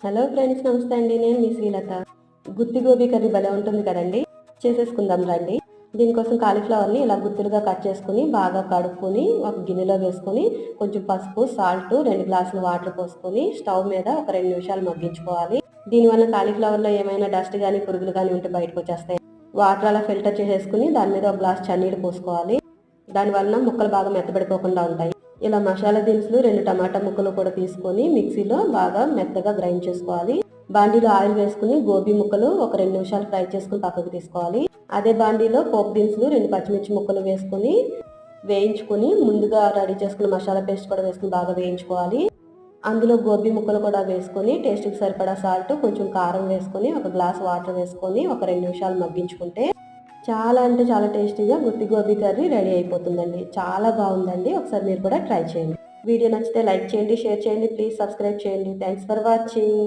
Hello friends, నమస్తే అండి. నేను మీ శ్రీలత. గుత్తి గోబీ కర్రీ భలే ఉంటుంది కదండి. చేసేసుకుందాం రండి. దీనికోసం కాలీఫ్లవర్ని ఇలా గుత్తులుగా కట్ చేసుకుని బాగా కడుక్కొని ఒక గిన్నెలో వేసుకొని కొంచెం పసుపు, సాల్ట్, 2 గ్లాసులు వాటర్ పోసుకొని స్టవ్ మీద ఒక 2 నిమిషాలు మగ్గించుకోవాలి. దీనివల్ల కాలీఫ్లవర్లో ఏమైనా డస్ట్ కానీ పురుగులు కానీ ఉంటే బయటకు వచ్చేస్తాయి. వాటర్ అలా ఫిల్టర్ చేసేసుకుని దాని మీద ఒక గ్లాస్ చన్నీళ్ళు పోసుకోవాలి. దానివల్ల ముక్కలు బాగా మెత్తబడిపోకుండా ఉంటాయి. ఇలా మసాలా దినుసులు 2 టమాటా ముక్కలు కూడా తీసుకొని మిక్సీలో బాగా మెత్తగా గ్రైండ్ చేసుకోవాలి. బాండీలో ఆయిల్ వేసుకుని గోబీ ముక్కలు ఒక 2 నిమిషాలు ఫ్రై చేసుకుని పక్కకు తీసుకోవాలి. అదే బాండీలో పోపు దినుసులు 2 పచ్చిమిర్చి ముక్కలు వేసుకుని వేయించుకుని ముందుగా రెడీ చేసుకున్న మసాలా పేస్ట్ కూడా వేసుకుని బాగా వేయించుకోవాలి. అందులో గోబీ ముక్కలు కూడా వేసుకొని టేస్ట్కి సరిపడా సాల్ట్, కొంచెం కారం వేసుకొని ఒక గ్లాస్ వాటర్ వేసుకొని ఒక 2 నిమిషాలు మగ్గించుకుంటే చాలా అంటే చాలా టేస్టీగా గుత్తి గోబీ కర్రీ రెడీ అయిపోతుందండి. చాలా బాగుందండి. ఒకసారి మీరు కూడా ట్రై చేయండి. వీడియో నచ్చితే లైక్ చేయండి, షేర్ చేయండి, ప్లీజ్ సబ్స్క్రైబ్ చేయండి. Thanks for watching.